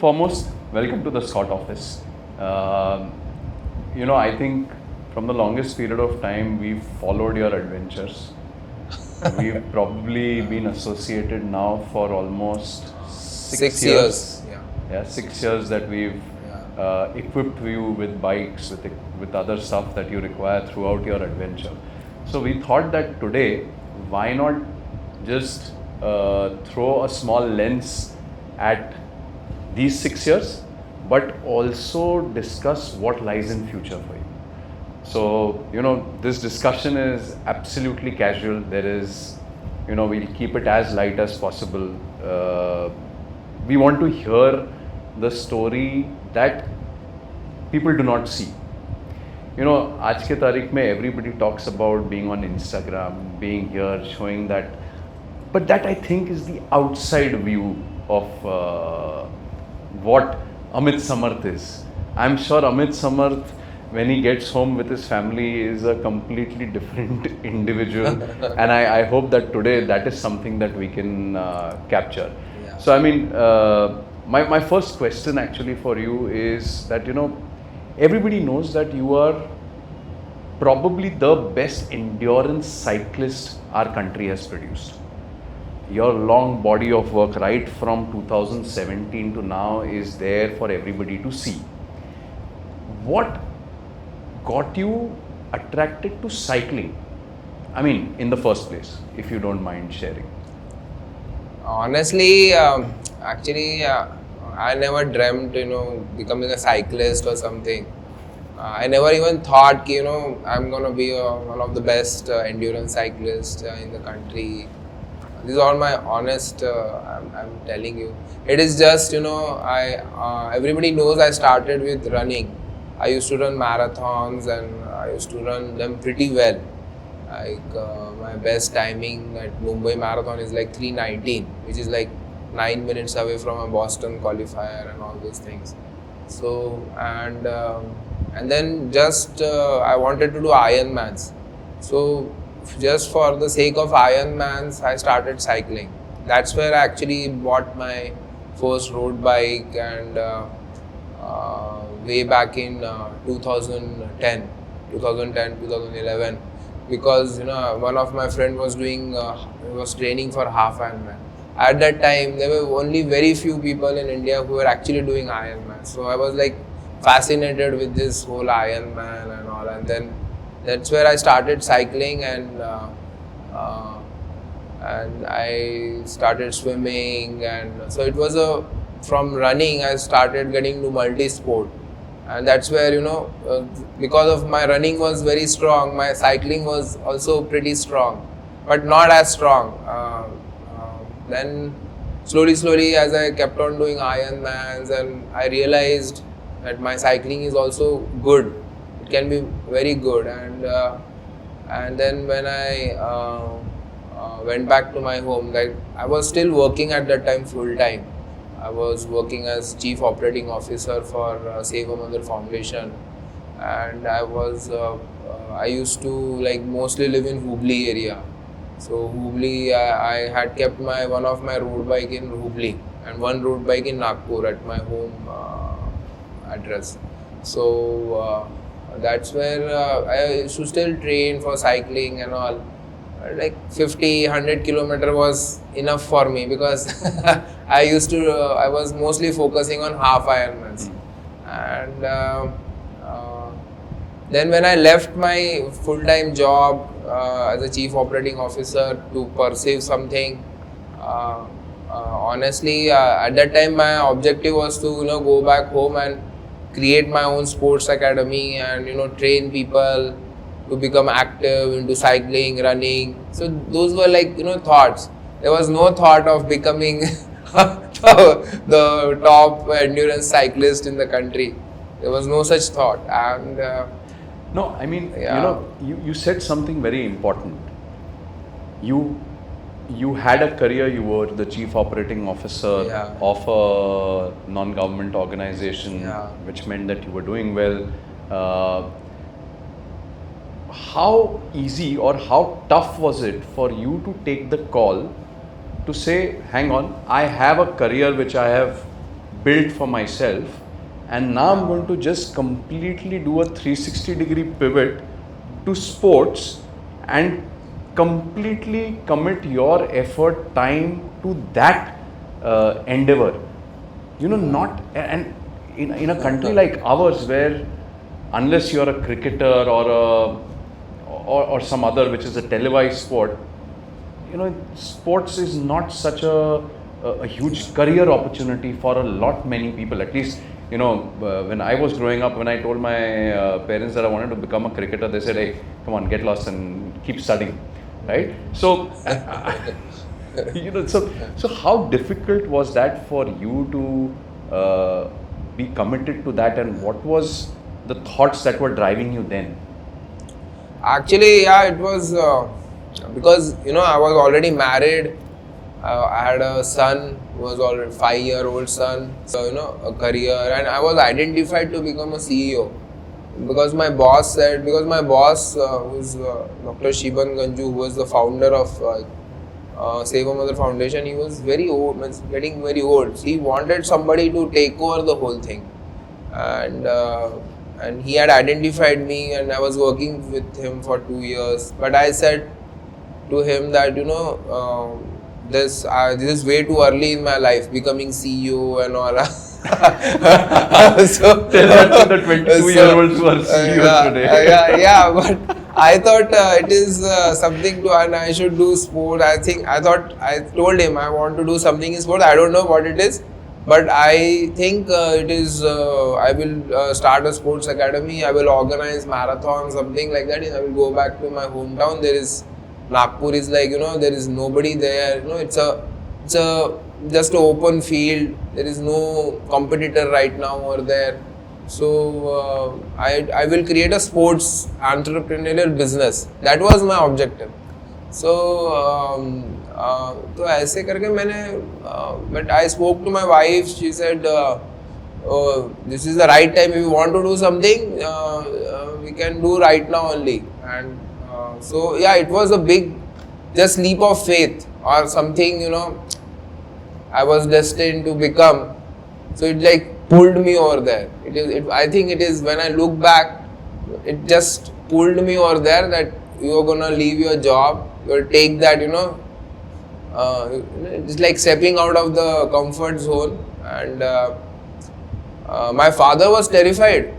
foremost, welcome to the Scott office. I think from the longest period of time, we've followed your adventures. We've probably been associated now for almost 6 years. Yeah, 6 years that we've equipped you with bikes, with other stuff that you require throughout your adventure. So we thought that today, why not just throw a small lens at these 6 years, but also discuss what lies in future for you. So, this discussion is absolutely casual. There is, we'll keep it as light as possible. We want to hear the story that people do not see. आज के तारीख में everybody talks about being on Instagram, being here, showing that. But that I think is the outside view of what Amit Samarth is. I'm sure Amit Samarth, when he gets home with his family, is a completely different individual. And I hope that today that is something that we can capture. Yeah. So, my first question actually for you is that, everybody knows that you are probably the best endurance cyclist our country has produced. Your long body of work right from 2017 to now is there for everybody to see. What got you attracted to cycling? In the first place, if you don't mind sharing. Honestly, I never dreamt, becoming a cyclist or something. I never even thought, I'm going to be one of the best endurance cyclists in the country. This is all my honest, I'm telling you. It is just, everybody knows I started with running. I used to run marathons and I used to run them pretty well. My best timing at Mumbai Marathon is like 3:19, which is like 9 minutes away from a Boston qualifier and all those things. So, and then just I wanted to do Ironmans. So, just for the sake of Ironmans, I started cycling. That's where I actually bought my first road bike, and way back in 2010, 2011, because one of my friend was was training for half Ironman. At that time, there were only very few people in India who were actually doing Ironman. So I was like fascinated with this whole Ironman and all, and then that's where I started cycling, and I started swimming, and so it was from running I started getting to multi-sport, and that's where because of my running was very strong, my cycling was also pretty strong, but not as strong. Then slowly as I kept on doing Ironmans, and I realized that my cycling is also good. It can be very good, and then when I went back to my home, like I was still working at that time full time. I was working as Chief Operating Officer for Save a Mother Foundation, and I used to mostly live in Hubli area. So Hubli, I had kept one of my road bike in Hubli and one road bike in Nagpur at my home address. So that's where I used to still train for cycling and all. Like 50-100 kilometer was enough for me, because I was mostly focusing on half Ironmans. And then when I left my full-time job as a Chief Operating Officer to pursue something, honestly, at that time my objective was to go back home and create my own sports academy and train people to become active into cycling, running. So those were thoughts. There was no thought of becoming the top endurance cyclist in the country. There was no such thought. And no, you said something very important. You had a career. You were the Chief Operating Officer of a non-government organization, which meant that you were doing well. How easy or how tough was it for you to take the call to say, hang on, I have a career which I have built for myself, and now I'm going to just completely do a 360-degree pivot to sports and completely commit your effort, time to that endeavor. Not, and in a country like ours, where unless you're a cricketer or some other which is a televised sport, sports is not such a huge career opportunity for a lot many people. At least, when I was growing up, when I told my parents that I wanted to become a cricketer, they said, "Hey, come on, get lost and keep studying," right? So, so how difficult was that for you to be committed to that, and what was the thoughts that were driving you then? Actually, yeah, it was because I was already married. I had a son who was already 5-year-old son. So a career, and I was identified to become a CEO because my boss who's Dr. Shiban Ganju, who was the founder of Save a Mother Foundation. He was very old, getting very old. He wanted somebody to take over the whole thing, and he had identified me, and I was working with him for 2 years. But I said to him that this is way too early in my life, becoming CEO and all. So tell that to the 22-year-olds who are CEOs today. Yeah, but I thought it is something to, and I should do sport. I told him I want to do something in sport. I don't know what it is, but I think it is. I will start a sports academy. I will organize marathon, something like that. And I will go back to my hometown. Nagpur is like, there is nobody there. It's just an open field. There is no competitor right now over there. So I will create a sports entrepreneurial business. That was my objective. So ऐसे करके मैंने but I spoke to my wife. She said, "Oh, this is the right time. If you want to do something, we can do right now only." And so yeah, it was a big just leap of faith or something. I was destined to become. So it like pulled me over there. I think it is, when I look back, it just pulled me over there that you're gonna leave your job, you'll take that, it's like stepping out of the comfort zone. And my father was terrified.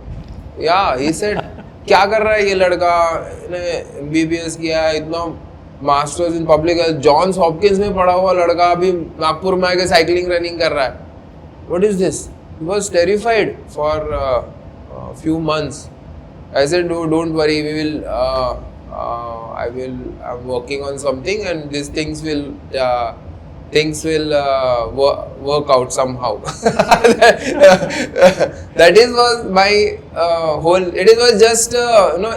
Yeah, he said, क्या कर रहा है ये लड़का, MBBS किया है, इतना masters in public health, Johns Hopkins में पढ़ा हुआ लड़का अभी नागपुर में आके साइकिलिंग रनिंग कर रहा है. What is this? He was terrified for a few months. I said, don't worry, I'm working on something, and these things will work out somehow. That was my whole. It was just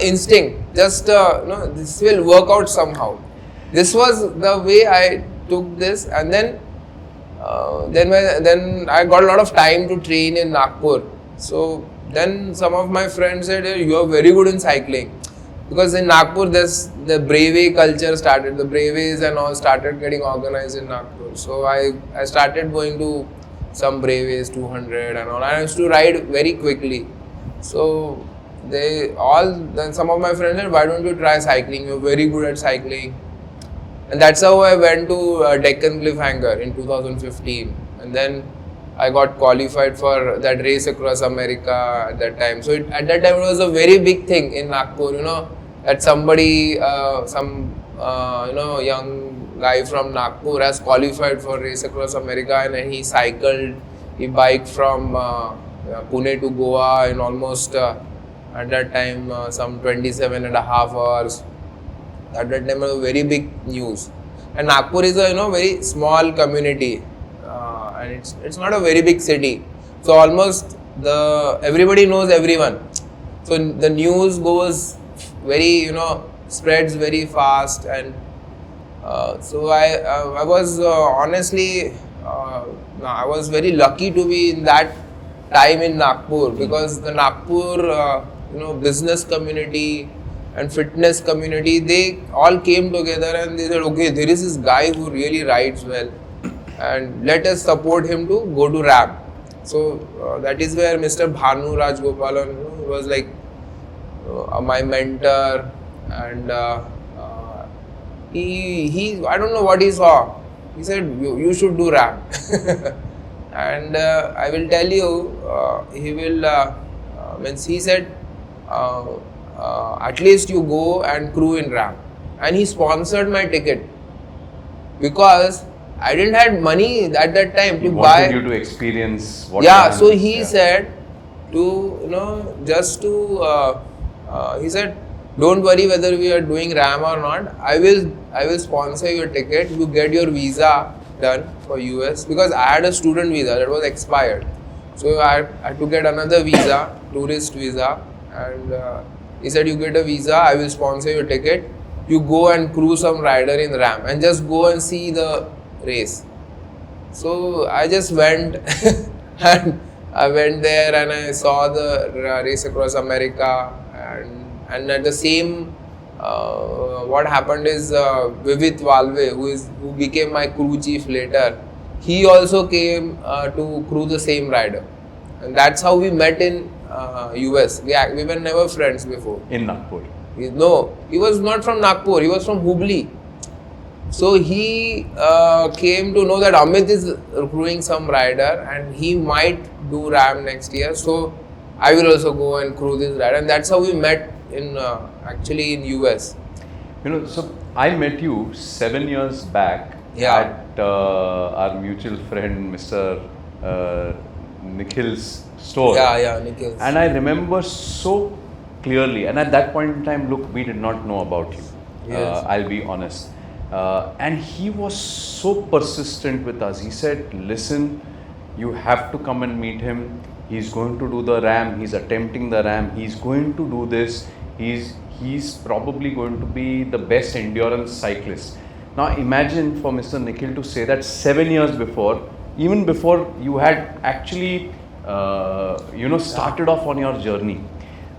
instinct. Just this will work out somehow. This was the way I took this, and then I got a lot of time to train in Nagpur. So then some of my friends said, "Hey, you are very good in cycling." Because in Nagpur, the brevet culture started. The brevets and all started getting organized in Nagpur. So I started going to some brevets, 200 and all. I used to ride very quickly. So then some of my friends said, "Why don't you try cycling? You're very good at cycling." And that's how I went to Deccan Cliffhanger in 2015. And then I got qualified for that race across America at that time. So at that time it was a very big thing in Nagpur, that somebody, young guy from Nagpur has qualified for race across America, and he biked from Pune to Goa in almost, at that time, some 27.5 hours. At that time it was very big news. And Nagpur is a very small community. And it's not a very big city, so almost everybody knows everyone. So the news goes very spreads very fast, and so I was honestly I was very lucky to be in that time in Nagpur, because the Nagpur business community and fitness community, they all came together and they said, okay, there is this guy who really rides well, and let us support him to go to RAB. So that is where Mr. Bhanu Rajgopalan, was like my mentor, and he I don't know what he saw. He said you should do RAM, and I will tell you, he will. Means he said, at least you go and crew in RAM, and he sponsored my ticket because I didn't have money at that time to buy. Wanted you to experience what. Yeah, so he said to just to he said, don't worry whether we are doing RAM or not. I will sponsor your ticket. You get your visa done for US, because I had a student visa that was expired. So I had to get another visa, tourist visa, and he said, you get a visa, I will sponsor your ticket. You go and crew some rider in RAM and just go and see the race. So I just went and I went there and I saw the race across America, and at the same what happened is Vivit Valve, who became my crew chief later, he also came to crew the same rider, and that's how we met in US. We were never friends before. In Nagpur. No, he was not from Nagpur, he was from Hubli. So he came to know that Amit is crewing some rider and he might do RAM next year. So I will also go and crew this rider, and that's how we met in actually in US. So I met you 7 years back at our mutual friend Mr. Nikhil's store. Yeah, Nikhil. And I remember so clearly, and at that point in time, look, we did not know about you. Yes. I'll be honest. And he was so persistent with us. He said, listen, you have to come and meet him. He's going to do the RAM. He's attempting the RAM. He's going to do this. He's probably going to be the best endurance cyclist. Now imagine for Mr. Nikhil to say that 7 years before, even before you had actually started off on your journey.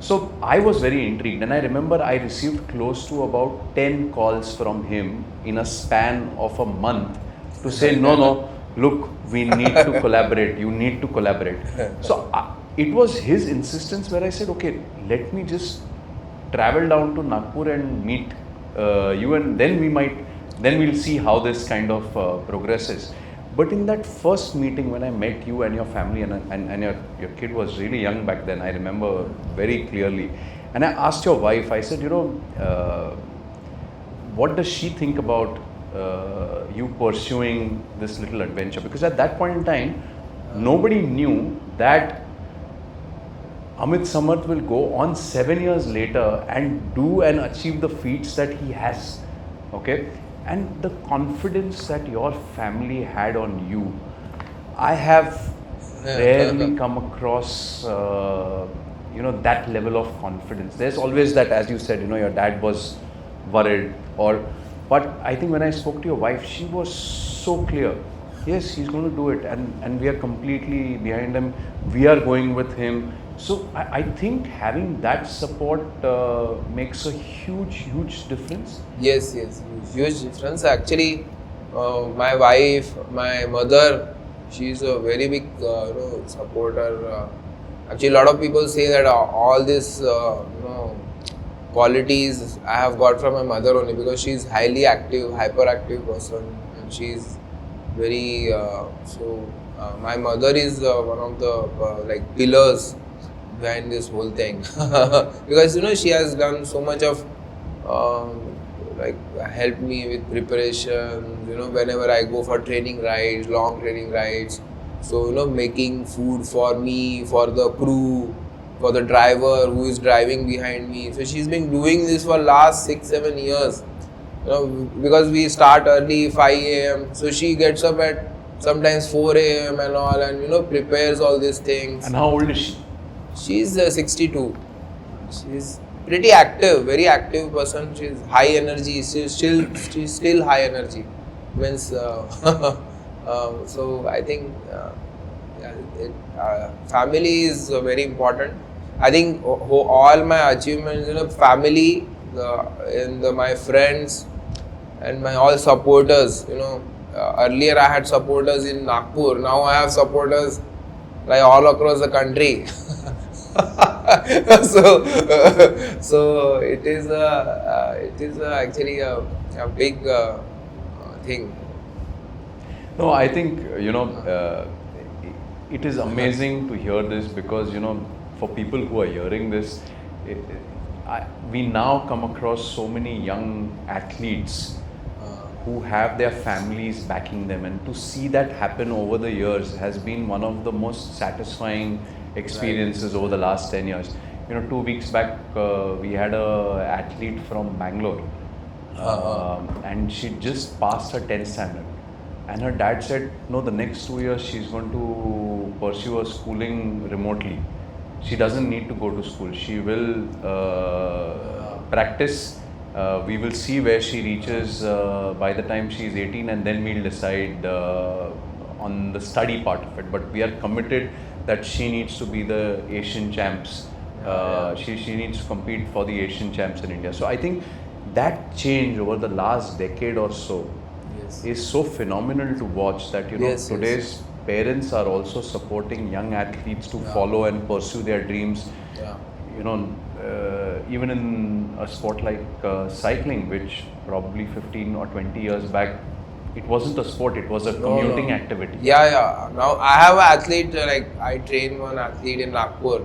So I was very intrigued, and I remember I received close to about 10 calls from him in a span of a month to say, no, look, we need to collaborate, you need to collaborate. So it was his insistence where I said, okay, let me just travel down to Nagpur and meet you, and then we'll see how this kind of progresses. But in that first meeting when I met you and your family, and your kid was really young back then, I remember very clearly. And I asked your wife, I said, what does she think about you pursuing this little adventure? Because at that point in time, nobody knew that Amit Samarth will go on 7 years later and do and achieve the feats that he has. Okay? And the confidence that your family had on you, I have rarely come across, that level of confidence. There's always that, as you said, your dad was worried, but I think when I spoke to your wife, she was so clear. Yes, he's going to do it, and we are completely behind him. We are going with him. So I think having that support makes a huge difference. Yes, huge difference. Actually, my wife, my mother, she's a very big supporter. Actually, a lot of people say that all these qualities I have got from my mother only, because she's highly active, hyperactive person, and she's very my mother is one of the pillars behind this whole thing. Because she has done so much of help me with preparation, whenever I go for training rides, long training rides. So making food for me, for the crew, for the driver who is driving behind me. So she's been doing this for last 6-7 years. Because we start early, 5 a.m. So she gets up at sometimes 4 a.m. and all, and prepares all these things. And how old is she? She's 62. She's pretty active, very active person. She's high energy. She's still high energy. Means so I think family is very important. I think all my achievements, family, my friends, and my all supporters. Earlier I had supporters in Nagpur. Now I have supporters like all across the country. So it is actually a big thing. No, I think, it is amazing to hear this because, for people who are hearing this, we now come across so many young athletes who have their families backing them, and to see that happen over the years has been one of the most satisfying experiences over the last 10 years. 2 weeks back, we had a athlete from Bangalore, and she just passed her 10th standard. And her dad said, no, the next 2 years she's going to pursue her schooling remotely. She doesn't need to go to school. She will practice. We will see where she reaches by the time she's 18, and then we'll decide on the study part of it. But we are committed that she needs to be the Asian champs. She needs to compete for the Asian champs in India. So I think that change over the last decade or so is so phenomenal to watch, that today's parents are also supporting young athletes to follow and pursue their dreams. Even in a sport like cycling, which probably 15 or 20 years back, it wasn't a sport, it was a commuting activity. Yeah. Now I have an athlete, I train one athlete in Nagpur,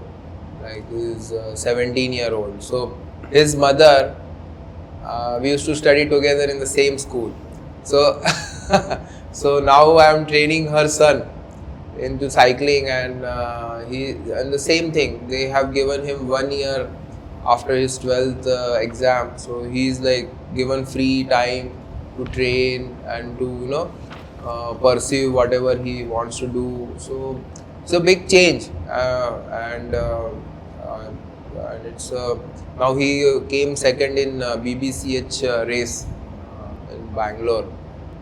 who is 17-year-old. So his mother, we used to study together in the same school. So, so now I am training her son into cycling, and the same thing. They have given him 1 year after his 12th exam. So he's given free time to train and to pursue whatever he wants to do. So it's a big change, and it's now he came second in BBCH race in Bangalore.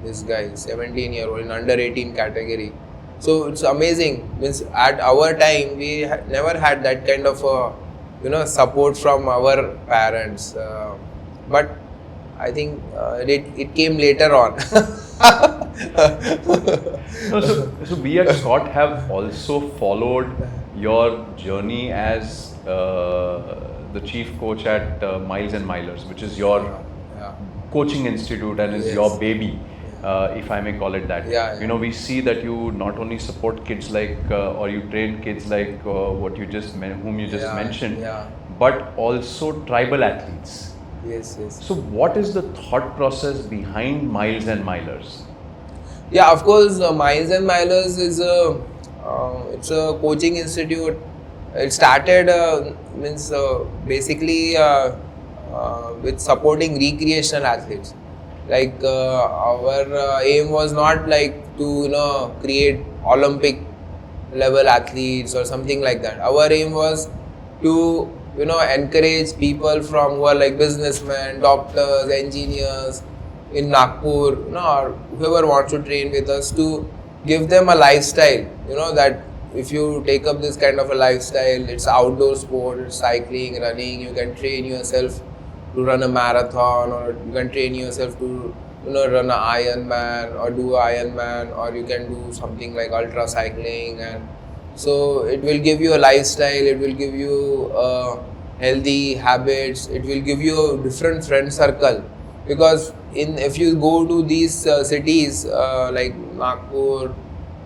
This guy, 17-year-old in under 18 category. So it's amazing. Means at our time we never had that kind of support from our parents. But I think it came later on. So we at SCOT have also followed your journey as the chief coach at Miles and Milers, which is your coaching institute and is your baby, if I may call it that. We see that you not only support kids or you train kids like whom you just mentioned, but also tribal athletes. Yes. So what is the thought process behind Miles and Milers? Yeah, of course, Miles and Milers is it's a coaching institute. It started basically with supporting recreational athletes. Our aim was not to create Olympic level athletes or something like that. Our aim was to encourage people who are businessmen, doctors, engineers in Nagpur, or whoever wants to train with us, to give them a lifestyle. That if you take up this kind of a lifestyle, it's outdoor sport, it's cycling, running, you can train yourself to run a marathon, or you can train yourself to run an Ironman or do Ironman, or you can do something like ultra cycling. And so it will give you a lifestyle, it will give you healthy habits, it will give you a different friend circle. Because if you go to these cities like Nagpur,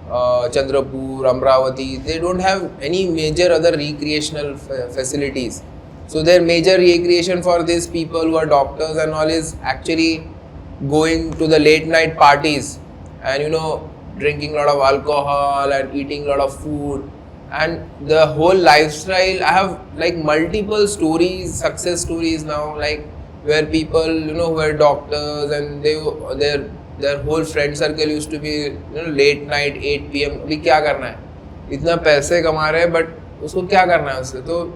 Chandrapur, Amravati, they don't have any major other recreational facilities. So their major recreation for these people who are doctors and all is actually going to the late night parties and drinking a lot of alcohol and eating a lot of food. And the whole lifestyle, I have multiple stories, success stories now, where people who are doctors and their whole friend circle used to be late night 8 p.m. अभी क्या करना है, इतना पैसे कमा रहे हैं, but उसको क्या करना है उससे, तो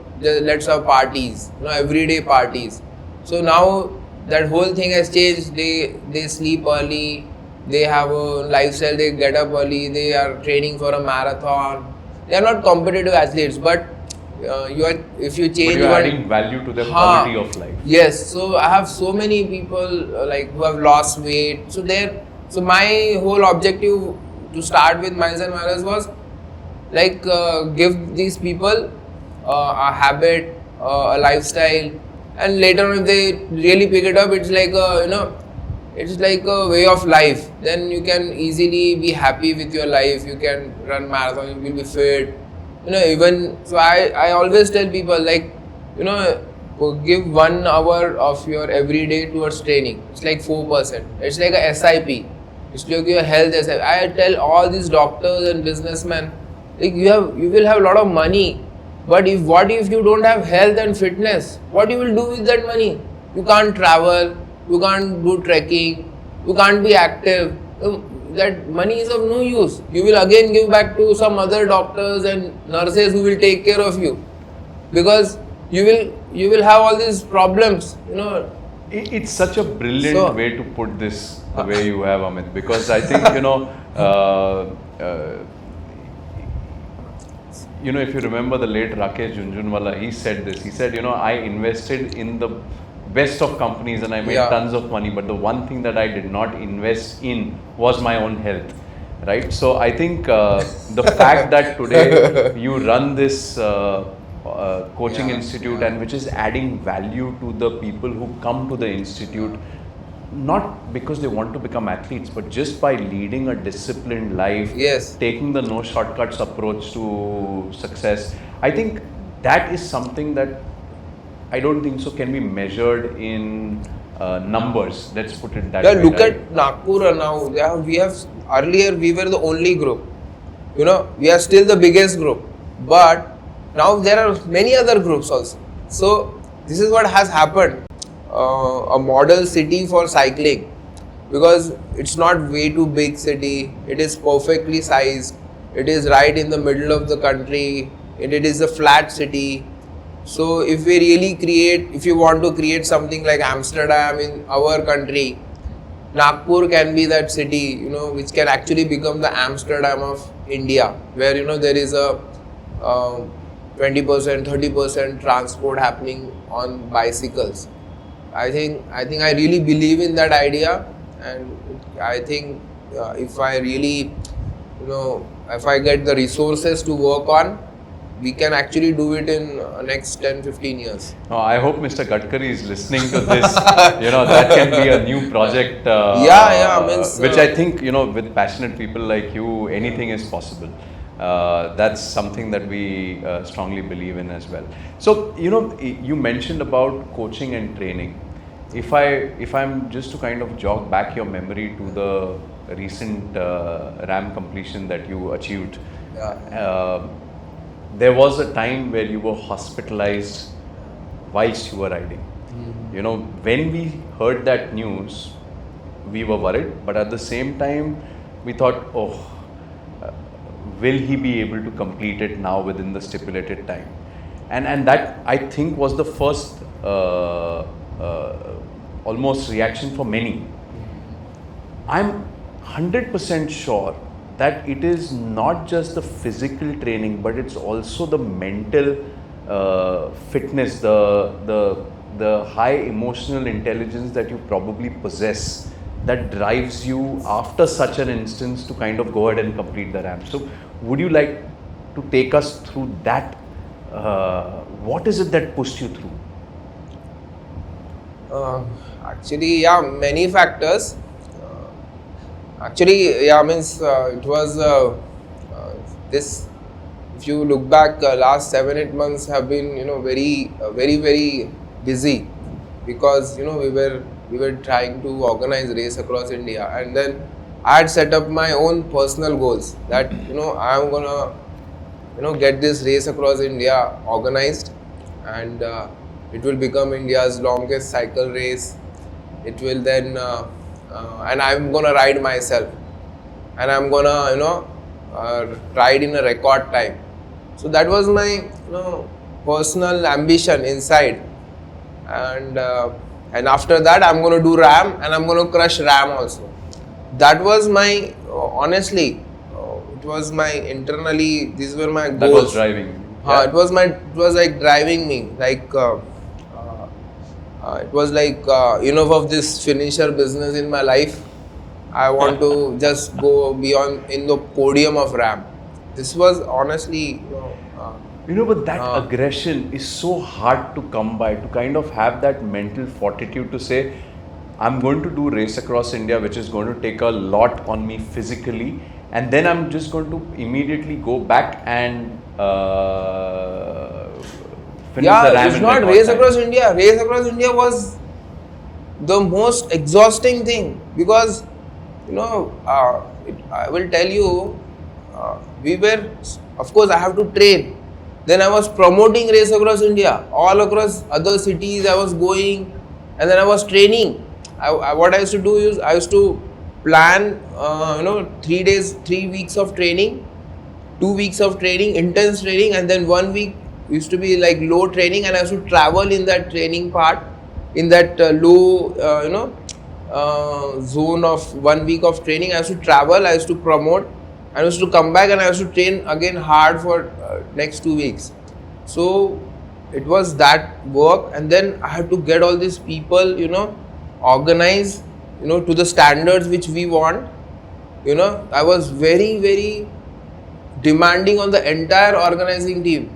let's have parties, everyday parties. So now that whole thing has changed. They sleep early, they have a lifestyle, they get up early, they are training for a marathon. They are not competitive athletes, but if you change, but you are adding value to their quality of life. Yes. So I have so many people who have lost weight. So my whole objective to start with Miles and Milers was like give these people a habit, a lifestyle, and later on if they really pick it up, it's like it's like a way of life. Then you can easily be happy with your life. You can run marathon, you will be fit. Even so, I always tell people, like, give 1 hour of your every day towards training. It's like 4%. It's like a SIP. It's like your health SIP. I tell all these doctors and businessmen, like, you will have a lot of money, but what if you don't have health and fitness? What you will do with that money? You can't travel, you can't do trekking, you can't be active. That money is of no use. You will again give back to some other doctors and nurses who will take care of you, because you will have all these problems. It's such a brilliant way to put this the way you have, Amit, because I think if you remember the late Rakesh Junjunwala, he said this. He said, I invested in the best of companies and I made tons of money, but the one thing that I did not invest in was my own health, right? So I think the fact that today you run this coaching institute, and which is adding value to the people who come to the institute, not because they want to become athletes, but just by leading a disciplined life, taking the no shortcuts approach to success. I think that is something that I don't think so can be measured in numbers. Let's put it that way. Look at Nagpur now. We have earlier we were the only group. We are still the biggest group, but now there are many other groups also. So this is what has happened. A model city for cycling, because it's not way too big city. It is perfectly sized. It is right in the middle of the country. It is a flat city. So if you want to create something like Amsterdam in our country, Nagpur can be that city, which can actually become the Amsterdam of India, where there is a 20%, 30% transport happening on bicycles. I think I really believe in that idea, and I think if I really, if I get the resources to work on, we can actually do it in next 10-15 years. I hope Mr. Gadkari is listening to this. That can be a new project. Which I think, with passionate people like you, anything is possible. That's something that we strongly believe in as well. So, you mentioned about coaching and training. If I'm just to kind of jog back your memory to the recent RAM completion that you achieved, there was a time where you were hospitalized whilst you were riding. When we heard that news, we were worried, but at the same time, we thought, will he be able to complete it now within the stipulated time? And that, I think, was the first almost reaction for many. I'm 100% sure that it is not just the physical training, but it's also the mental fitness, the high emotional intelligence that you probably possess, that drives you after such an instance to kind of go ahead and complete the ramp. So would you like to take us through that? What is it that pushed you through? Actually, many factors. It was this. If you look back, last 7-8 months have been, very busy, because we were trying to organize race across India, and then I had set up my own personal goals that I'm gonna get this race across India organized, and it will become India's longest cycle race. It will then and I'm gonna ride myself, and I'm gonna ride in a record time. So that was my personal ambition inside, and after that I'm gonna do RAM, and I'm gonna crush RAM also. That was my honestly, it was my internally. These were my goals. That was driving. It was like driving me, like. It was like enough of this finisher business in my life. I want to just go beyond in the podium of RAM. this was honestly, But that aggression is so hard to come by, to kind of have that mental fortitude to say, I'm going to do race across India, which is going to take a lot on me physically, and then I'm just going to immediately go back and finish the Ram it's in not record race time. across India. Race across India was the most exhausting thing because, I will tell you, we were, of course, I have to train. Then I was promoting race across India, all across other cities I was going, and then I was training. What I used to do is I used to plan, 3 weeks of training, 2 weeks of training, intense training, and then 1 week used to be like low training, and I used to travel in that training part, in that low, zone of 1 week of training. I used to travel, I used to promote, I used to come back, and I used to train again hard for next 2 weeks. So it was that work, and then I had to get all these people, organize, to the standards which we want. I was very, very demanding on the entire organizing team.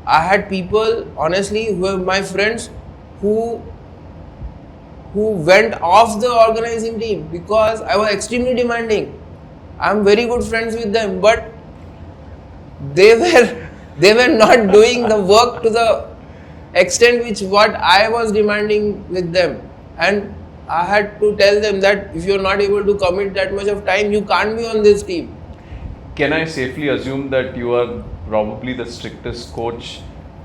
I had people, honestly, who were my friends, who went off the organizing team because I was extremely demanding. I'm very good friends with them, but they were not doing the work to the extent which what I was demanding with them. And I had to tell them that if you're not able to commit that much of time, you can't be on this team. Can I safely assume that you are probably the strictest coach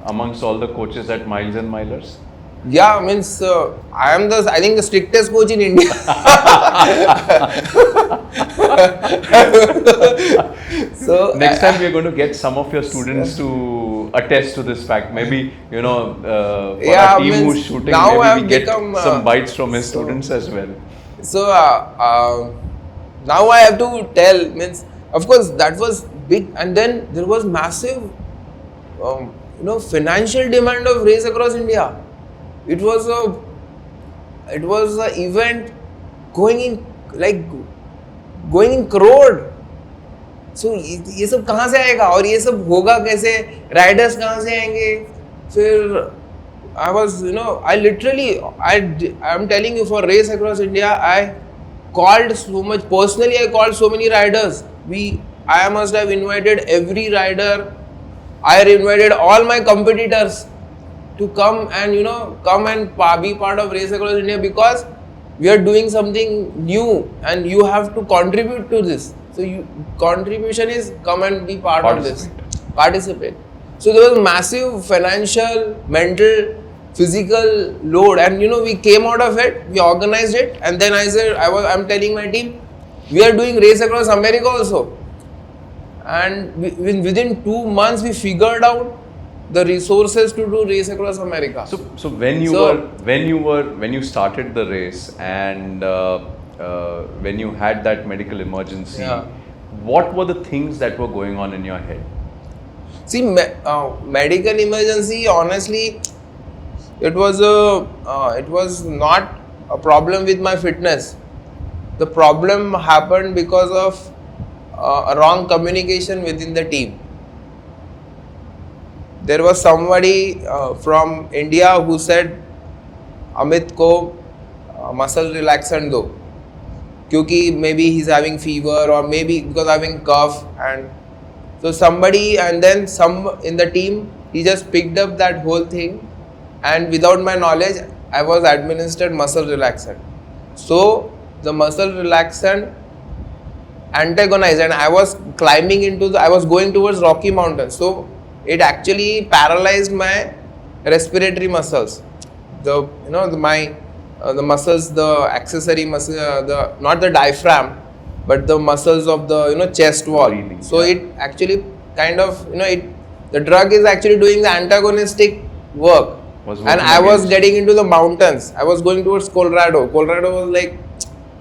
amongst all the coaches at Miles and Milers? Yeah, means I am I think the strictest coach in India. So next time we are going to get some of your students to attest to this fact. Maybe for our team who's shooting, maybe we get some bites from his students as well. So now I have to tell, means of course that was big, and then there was massive financial demand of race across India. It was a event going in crore. So ये सब कहाँ से आएगा और ये सब होगा कैसे, राइडर्स कहाँ से आएंगे? फिर I was, I'm telling you, for race across India, I called so much, personally I called so many riders. I must have invited every rider. I invited all my competitors to come and be part of race across India, because we are doing something new and you have to contribute to this. So contribution is come and be part of this. Participate. So there was massive financial, mental, physical load, and we came out of it, we organized it, and then I said, I'm telling my team, we are doing race across America also. And within 2 months we figured out the resources to do race across America. So when you started the race, and when you had that medical emergency, what were the things that were going on in your head? See, medical emergency, honestly, it was not a problem with my fitness. The problem happened because of a wrong communication within the team. There was somebody from India who said, Amit ko muscle relaxant do, क्योंकि maybe he's having fever, or maybe because having cough, and so somebody, and then some in the team, he just picked up that whole thing, and without my knowledge, I was administered muscle relaxant. So the muscle relaxant antagonized, and I was I was going towards Rocky Mountains. So it actually paralyzed my respiratory muscles. The muscles, the accessory muscle, not the diaphragm, but the muscles of the chest wall. Breathing, so it actually kind of the drug is actually doing the antagonistic work. And I was getting into the mountains. I was going towards Colorado. Colorado was like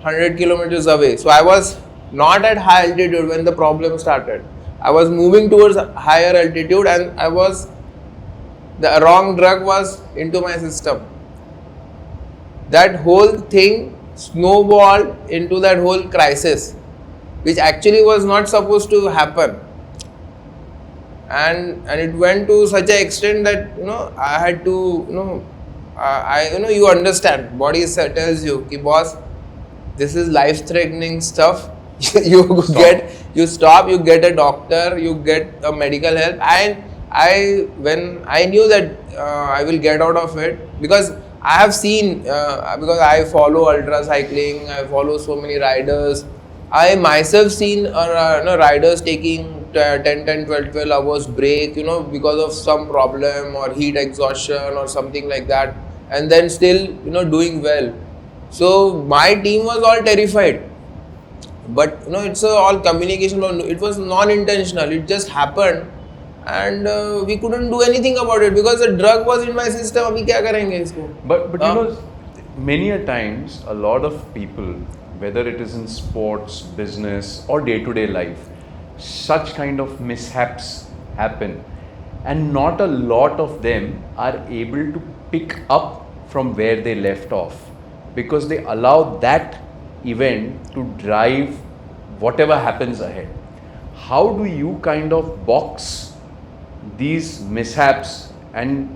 100 kilometers away. So I was not at high altitude when the problem started. I was moving towards higher altitude, and the wrong drug was into my system. That whole thing snowballed into that whole crisis, which actually was not supposed to happen. and it went to such an extent that I had to you understand, body tells you ki boss, this is life threatening stuff. You stop, you get a doctor, you get a medical help. And when I knew that I will get out of it, because I have seen, because I follow ultra cycling, I follow so many riders. I myself seen riders taking 12 hours break, because of some problem or heat exhaustion or something like that, and then still, doing well. So my team was all terrified. But it's all communication. It was non-intentional. It just happened, and we couldn't do anything about it because the drug was in my system. Abhi kya karenge isko? But many a times, a lot of people, whether it is in sports, business, or day-to-day life, such kind of mishaps happen, and not a lot of them are able to pick up from where they left off, because they allow that event to drive whatever happens ahead. How do you kind of box these mishaps and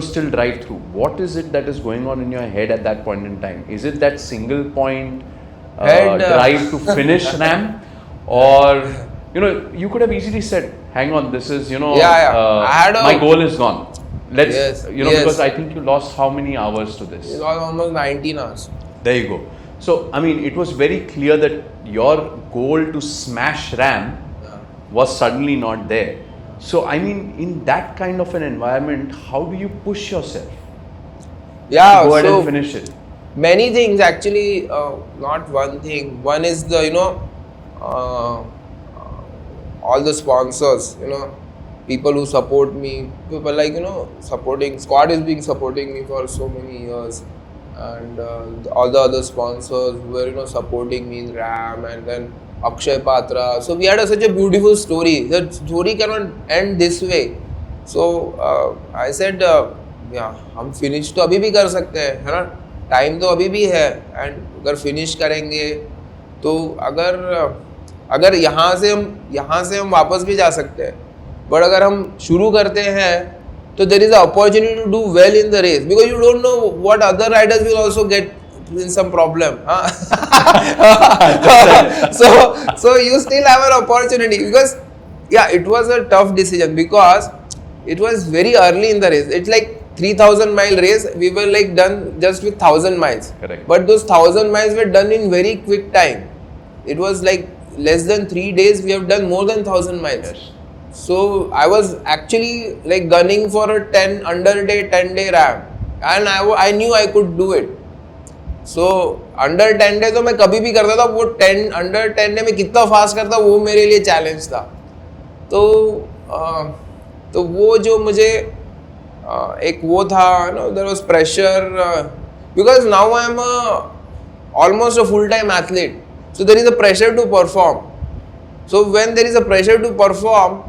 still drive through? What is it that is going on in your head at that point in time? Is it that single point drive to finish RAM, or you could have easily said, hang on, this is my goal is gone. Let's because I think you lost how many hours to this? It was almost 19 hours. There you go. So I mean, it was very clear that your goal to smash RAM was suddenly not there. So I mean, in that kind of an environment, how do you push yourself? Yeah, to go ahead and finish it. Many things actually, not one thing. One is the all the sponsors, people who support me, people like supporting squad is being supporting me for so many years, and all the other sponsors who were supporting me in RAM, and then Akshay Patra. So we had such a beautiful story. The story cannot end this way. So I said, yeah, हम finish तो अभी भी कर सकते हैं, है ना? Time तो अभी भी है, and अगर finish करेंगे तो अगर यहाँ से हम वापस भी जा सकते हैं, but अगर हम शुरू करते हैं तो there is an opportunity to do well in the race, because you don't know what other riders will also get in some problem. So you still have an opportunity, because it was a tough decision because it was very early in the race. It's like 3,000 mile race. We were like done just with 1,000 miles. Correct. But those 1,000 miles were done in very quick time. It was like less than 3 days. We have done more than 1,000 miles. Yes. So I was actually like gunning for a 10-day RAM, and I knew I could do it. So under 10 day तो मैं कभी भी करता था. वो under 10 day में कितना fast करता वो मेरे लिए चैलेंज था. तो वो जो मुझे एक वो था, there was pressure because now I am almost a full-time athlete. So there is a pressure to perform. So when there is a pressure to perform,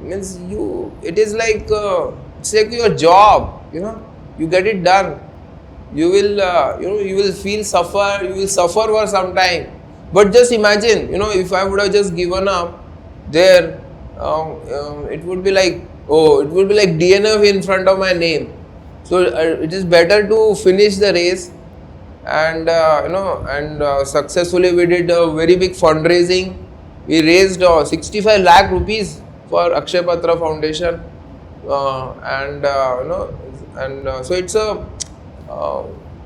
it is like it's like your job. You get it done. You will suffer. You will suffer for some time. But just imagine, if I would have just given up there, it would be like DNF in front of my name. So it is better to finish the race, and successfully we did a very big fundraising. We raised 65 lakh rupees for Akshay Patra Foundation, so it's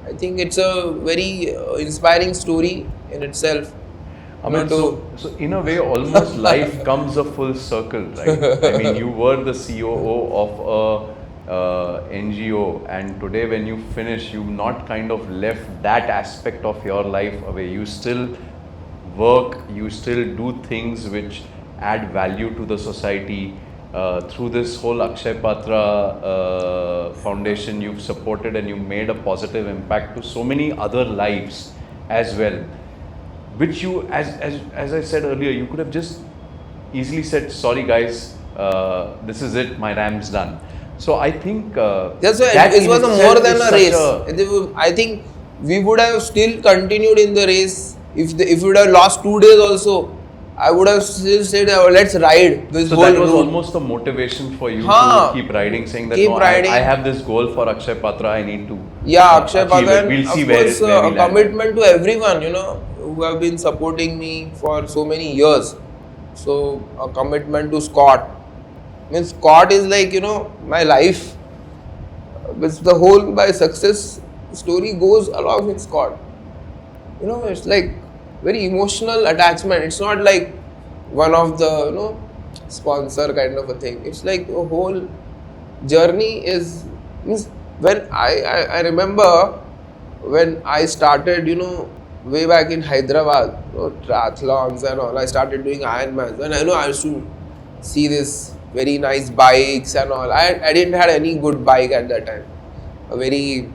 I think it's a very inspiring story in itself. Amit, so in a way, almost life comes a full circle, right? I mean, you were the COO of a NGO, and today when you finish, you've not kind of left that aspect of your life away. You still work, you still do things which add value to the society. Through this whole Akshay Patra Foundation, you've supported and you made a positive impact to so many other lives as well, which you, as I said earlier, you could have just easily said, sorry guys, this is it, my RAM's done. So I think that's why it was more than a race. I think we would have still continued in the race if we would have lost 2 days also. I would have still said, oh, let's ride this So whole that was route. almost the motivation for you Haan. to keep riding, saying that Keep no, riding. I have this goal for Akshay Patra, I need to Akshay achieve Patra, it. We'll and see of where, course, where we a land. commitment to everyone, who have been supporting me for so many years. So, a commitment to Scott. Means Scott is like, my life. It's the whole, my success story goes along with Scott. It's like very emotional attachment. It's not like one of the, sponsor kind of a thing. It's like the whole journey is, means when I remember when I started, way back in Hyderabad, triathlons and all, I started doing Ironmans, and I used to see this very nice bikes and all. I didn't have any good bike at that time. A very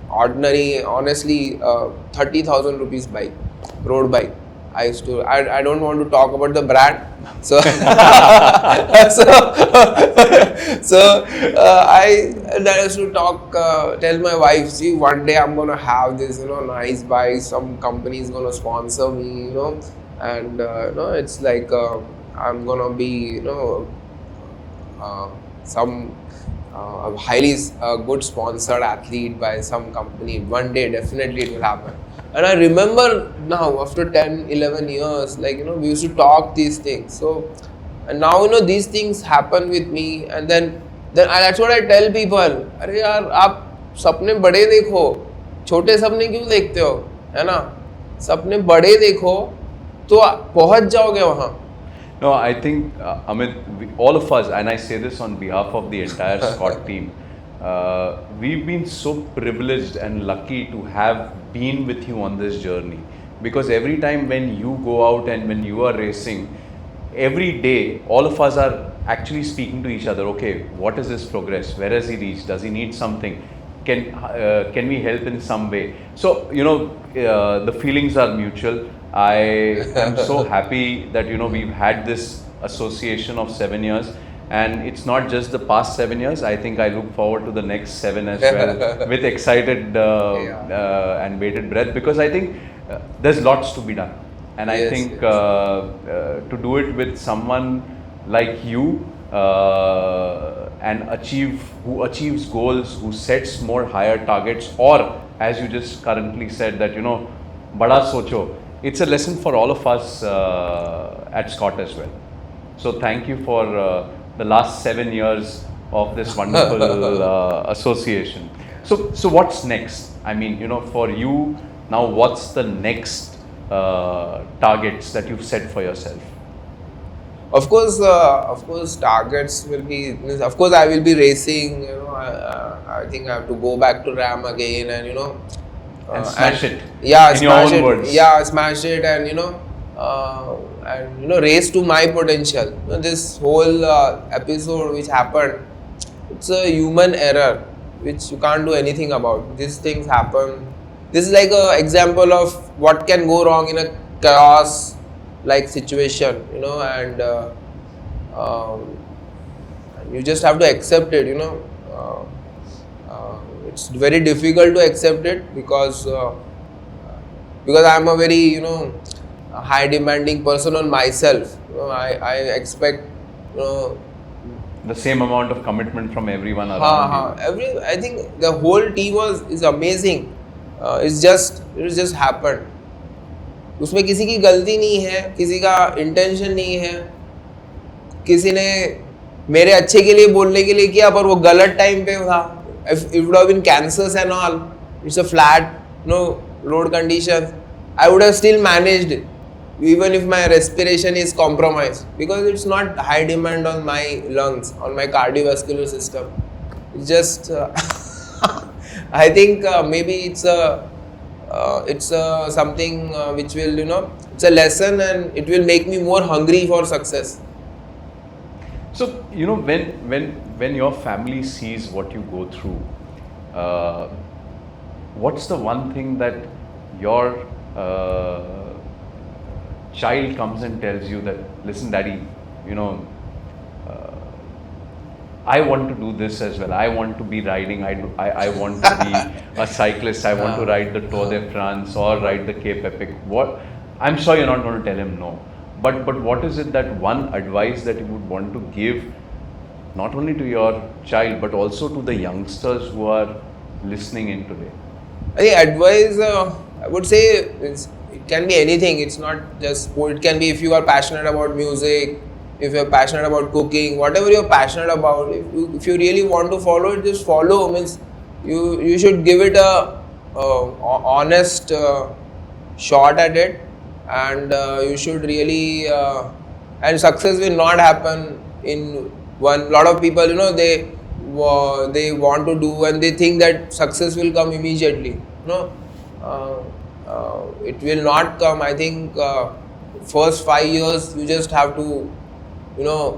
ordinary, honestly, 30,000 rupees bike, road bike. I don't want to talk about the brand. So, I used to tell my wife, see, one day I'm gonna have this, nice bike. Some company is gonna sponsor me, and it's like I'm gonna be, some a highly good sponsored athlete by some company. One day, definitely it will happen. And I remember now, after 10, 11 years, like, we used to talk these things. So, and now, these things happen with me. And then that's what I tell people. अरे यार, आप सपने बड़े देखो, छोटे सपने क्यों देखते हो, है ना? सपने बड़े देखो, तो पहुंच जाओगे वहाँ. No, I think, Amit, all of us, and I say this on behalf of the entire Scott team, we've been so privileged and lucky to have been with you on this journey. Because every time when you go out and when you are racing, every day, all of us are actually speaking to each other. Okay, what is his progress? Where has he reached? Does he need something? Can we help in some way? So, the feelings are mutual. I am so happy that, we've had this association of 7 years. And it's not just the past 7 years. I think I look forward to the next 7 as well with excited and bated breath, because I think there's lots to be done. And I think to do it with someone like you and who achieves goals, who sets more higher targets, or as you just currently said that, bada socho. It's a lesson for all of us at Scott as well. So thank you for the last 7 years of this wonderful association. So what's next? I mean, for you now, what's the next targets that you've set for yourself? Of course, targets will be. Of course, I will be racing. I think I have to go back to RAM again, and and smash it. Yeah, in smash your own it. words. Yeah, smash it, and race to my potential. This whole episode which happened, it's a human error which you can't do anything about. These things happen. This is like an example of what can go wrong in a chaos like situation, and you just have to accept it. It's very difficult to accept it because I'm a very high demanding person on myself. I expect the same amount of commitment from everyone around you. I think the whole team is amazing. It just happened. उसमें किसी की गलती नहीं है, किसी का intention नहीं है, किसी ने मेरे अच्छे के लिए बोलने के लिए किया पर वो गलत टाइम पे था. If it would have been Kansas and all, it's a flat, road conditions, I would have still managed it, even if my respiration is compromised, because it's not high demand on my lungs, on my cardiovascular system. It's just, I think maybe it's something which will, it's a lesson and it will make me more hungry for success. So, when your family sees what you go through, what's the one thing that your child comes and tells you that, listen, Daddy, I want to do this as well. I want to be riding. I want to be a cyclist. I want to ride the Tour de France or ride the Cape Epic. What? I'm sure you're not going to tell him no. But what is it that one advice that you would want to give, not only to your child but also to the youngsters who are listening in today? I think advice, I would say, it can be anything. It's not just sport. It can be if you are passionate about music, if you're passionate about cooking, whatever you're passionate about. If you really want to follow it, just follow. Means you should give it a honest shot at it, and you should really and success will not happen in one. Lot of people, they want to do and they think that success will come immediately. It will not come. I think first 5 years you just have to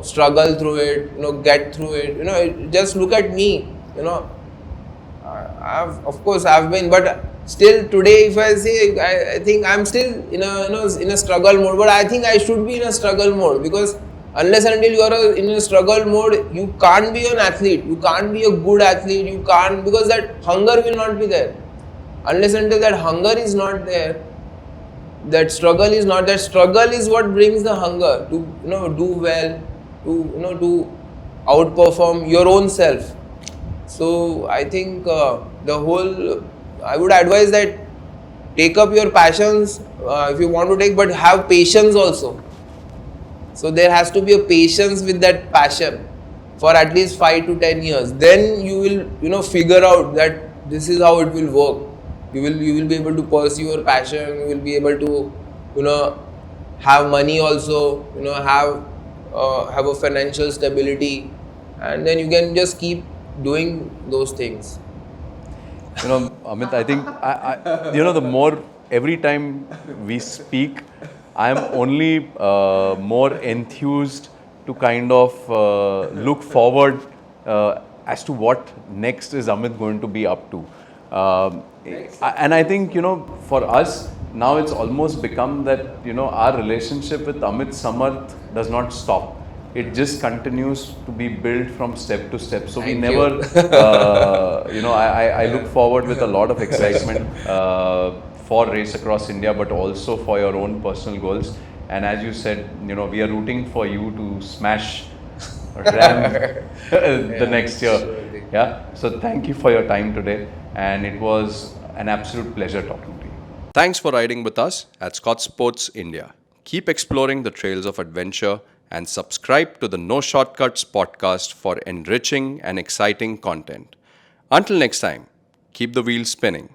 struggle through it, get through it. Just look at me. I've been, but still today, if I say, I think I'm still in a struggle mode. But I think I should be in a struggle mode, because unless and until you are in a struggle mode, you can't be an athlete. You can't be a good athlete. You can't, because that hunger will not be there. Unless and until that hunger is not there, that struggle is not. That struggle is what brings the hunger to do well, to outperform your own self. So I think I would advise that take up your passions if you want to take, but have patience also. So there has to be a patience with that passion for at least 5 to 10 years. Then you will figure out that this is how it will work. You will be able to pursue your passion. You will be able to have money also. Have a financial stability, and then you can just keep doing those things. Amit, I think the more every time we speak, I am only more enthused to kind of look forward as to what next is Amit going to be up to. And I think, for us, now it's almost become that, our relationship with Amit Samarth does not stop. It just continues to be built from step to step. So we never, I look forward with a lot of excitement for Race Across India, but also for your own personal goals. And as you said, we are rooting for you to smash RAM the next year. Sure. Yeah. So thank you for your time today. And it was an absolute pleasure talking to you. Thanks for riding with us at Scott Sports India. Keep exploring the trails of adventure and subscribe to the No Shortcuts podcast for enriching and exciting content. Until next time, keep the wheels spinning.